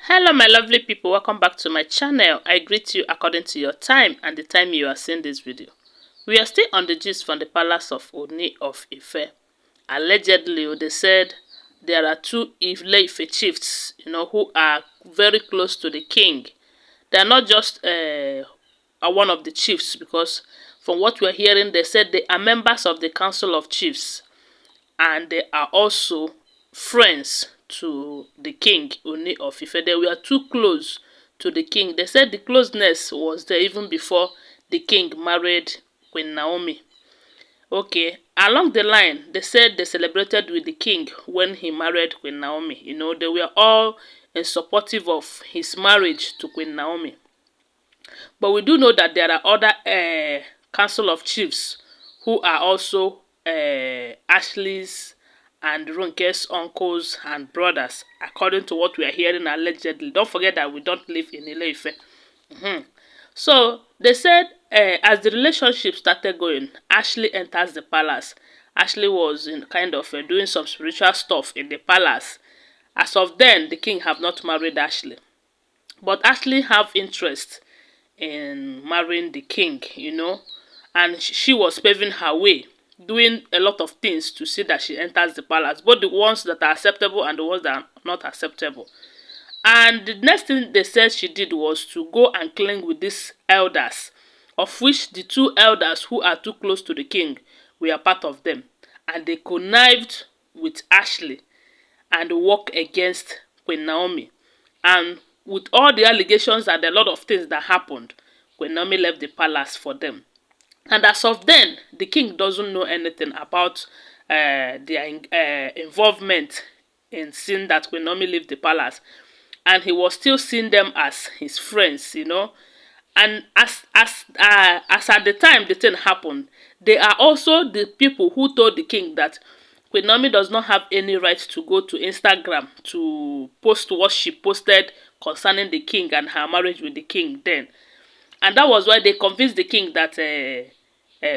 Hello my lovely people, welcome back to my channel. I greet you according to your time and the time you are seeing this video. We are still on the gist from the palace of Ooni of Ife. Allegedly, they said there are two Ile Ife chiefs, who are very close to the king. They are not just one of the chiefs, because from what we are hearing, they said they are members of the council of chiefs and they are also friends to the king, Ooni of Ife. They were too close to the king. They said the closeness was there even before the king married Queen Naomi. Okay, along the line, they said they celebrated with the king when he married Queen Naomi. They were all supportive of his marriage to Queen Naomi. But we do know that there are other council of chiefs who are also Ashley's and Ronke's uncles and brothers, according to what we are hearing allegedly. Don't forget that we don't live in Ile Ife. So they said as the relationship started going, Ashley enters the palace. Ashley was in kind of doing some spiritual stuff in the palace. As of then, the king have not married Ashley. But Ashley have interest in marrying the king, and she was paving her way, doing a lot of things to see that she enters the palace, both the ones that are acceptable and the ones that are not acceptable. And the next thing they said she did was to go and cling with these elders, of which the two elders who are too close to the king were part of them. And they connived with Ashley and worked against Queen Naomi. And with all the allegations and a lot of things that happened, Queen Naomi left the palace for them. And as of then, the king doesn't know anything about their involvement in seeing that Queen Naomi left the palace. And he was still seeing them as his friends, And as at the time the thing happened, they are also the people who told the king that Queen Naomi does not have any right to go to Instagram to post what she posted concerning the king and her marriage with the king then. And that was why they convinced the king that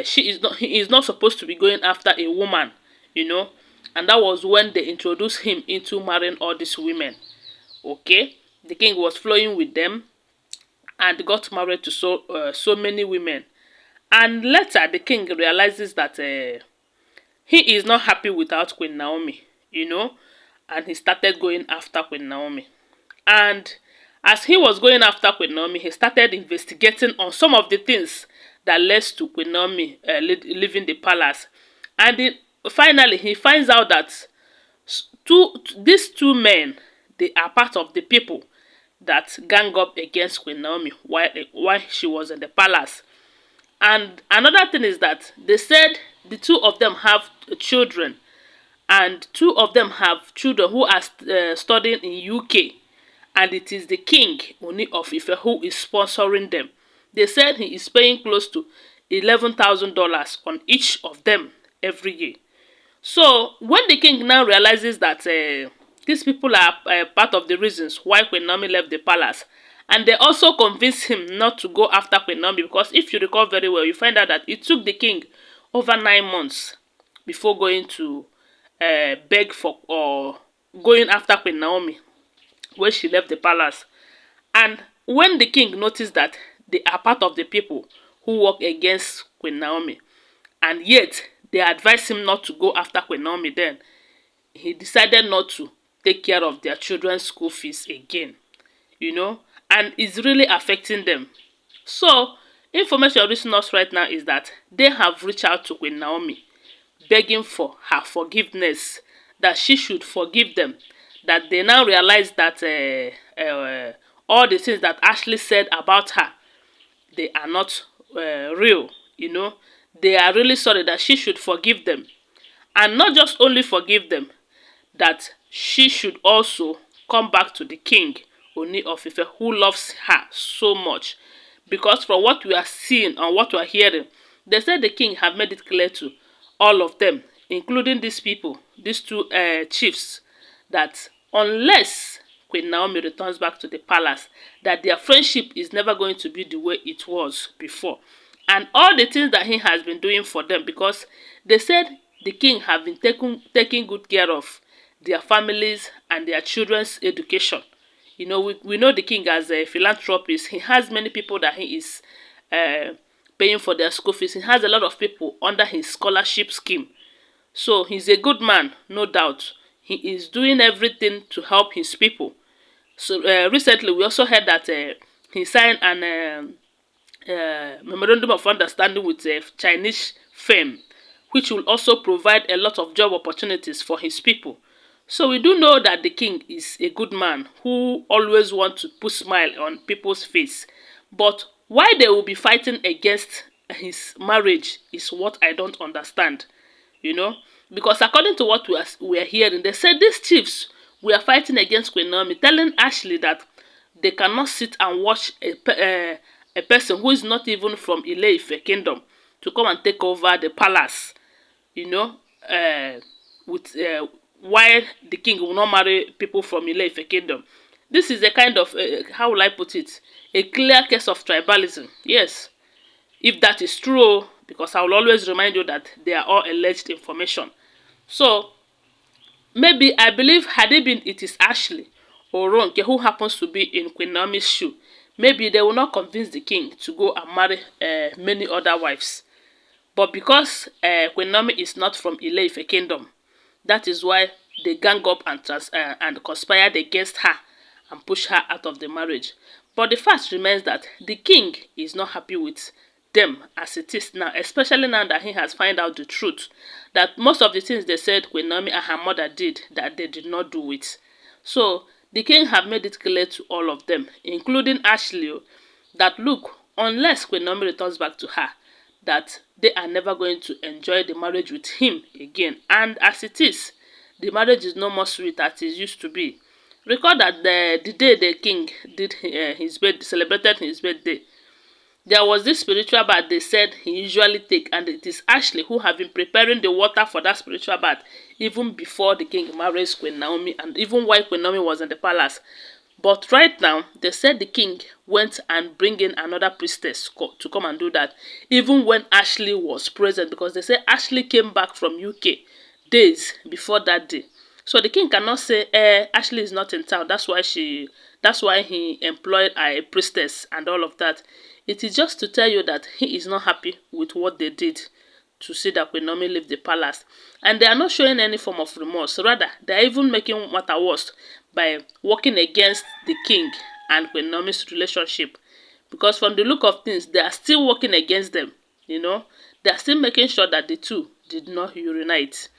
he is not supposed to be going after a woman, And that was when they introduced him into marrying all these women. Okay, the king was flowing with them and got married to so many women. And later, the king realizes that he is not happy without Queen Naomi, and he started going after Queen Naomi. And as he was going after Queen Naomi, he started investigating on some of the things that led to Queen Naomi leaving the palace. And finally, he finds out that these two men, they are part of the people that gang up against Queen Naomi while she was in the palace. And another thing is that they said the two of them have children, and two of them have children who are studying in UK, and it is the king, Ooni of Ife, who is sponsoring them. They said he is paying close to $11,000 on each of them every year. So when the king now realizes that these people are part of the reasons why Queen Naomi left the palace, and they also convinced him not to go after Queen Naomi, because if you recall very well, you find out that it took the king over 9 months before going to beg for or going after Queen Naomi when she left the palace. And when the king noticed that they are part of the people who work against Queen Naomi, and yet they advised him not to go after Queen Naomi, then he decided not to take care of their children's school fees again, and it's really affecting them. So, information reaching us right now is that they have reached out to Queen Naomi, begging for her forgiveness, that she should forgive them, that they now realize that all the things that Ashley said about her, they are not real, They are really sorry, that she should forgive them. And not just only forgive them, that she should also come back to the king, Ooni of Ife, who loves her so much. Because from what we are seeing and what we are hearing, they said the king have made it clear to all of them, including these people, these two chiefs, that unless Queen Naomi returns back to the palace, that their friendship is never going to be the way it was before. And all the things that he has been doing for them, because they said the king have been taking good care of their families and their children's education, You know, we know the king as a philanthropist. He has many people that he is paying for their school fees. He has a lot of people under his scholarship scheme. So he's a good man, no doubt. He is doing everything to help his people. So recently, we also heard that he signed an memorandum of understanding with a Chinese firm, which will also provide a lot of job opportunities for his people. So we do know that the king is a good man who always wants to put smile on people's face. But why they will be fighting against his marriage is what I don't understand. You know, because according to what we are hearing, they said these chiefs were fighting against Queen Naomi, telling Ashley that they cannot sit and watch a person who is not even from Ile Ife kingdom to come and take over the palace. You know, with why the king will not marry people from Ile Ife kingdom. This is a kind of how will I put it? A clear case of tribalism. Yes, if that is true, because I will always remind you that they are all alleged information. So maybe I believe had it been it is Ashley or Ronke who happens to be in Queen Naomi's shoe, maybe they will not convince the king to go and marry many other wives. But because Queen Naomi is not from Ile Ife kingdom, that is why they gang up and conspired against her and push her out of the marriage. But the fact remains that the king is not happy with them as it is now, especially now that he has found out the truth, that most of the things they said Queen Naomi and her mother did, that they did not do it. So the king have made it clear to all of them, including Ashley, that look, unless Queen Naomi returns back to her, that they are never going to enjoy the marriage with him again. And as it is, the marriage is no more sweet as it used to be. Recall that the day the king did celebrated his birthday, there was this spiritual bath they said he usually take, and it is Ashley who have been preparing the water for that spiritual bath even before the king marries Queen Naomi and even while Queen Naomi was in the palace. But right now, they said the king went and bring in another priestess to come and do that, even when Ashley was present, because they say Ashley came back from UK days before that day. So the king cannot say, Ashley is not in town. That's why he employed a priestess and all of that. It is just to tell you that he is not happy with what they did to see that Queen Naomi leave the palace. And they are not showing any form of remorse. Rather, they are even making matter worse by working against the king and Queen Naomi's relationship. Because from the look of things, they are still working against them. You know, they are still making sure that the two did not unite.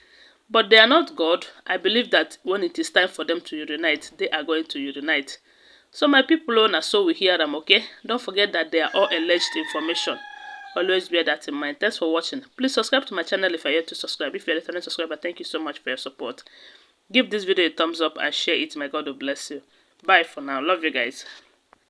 But they are not God. I believe that when it is time for them to unite, they are going to unite. So my people, na so we hear them, okay? Don't forget that they are all alleged information. Always bear that in mind. Thanks for watching. Please subscribe to my channel if you're yet to subscribe. If you're a returning subscriber, thank you so much for your support. Give this video a thumbs up and share it. My God will bless you. Bye for now. Love you guys.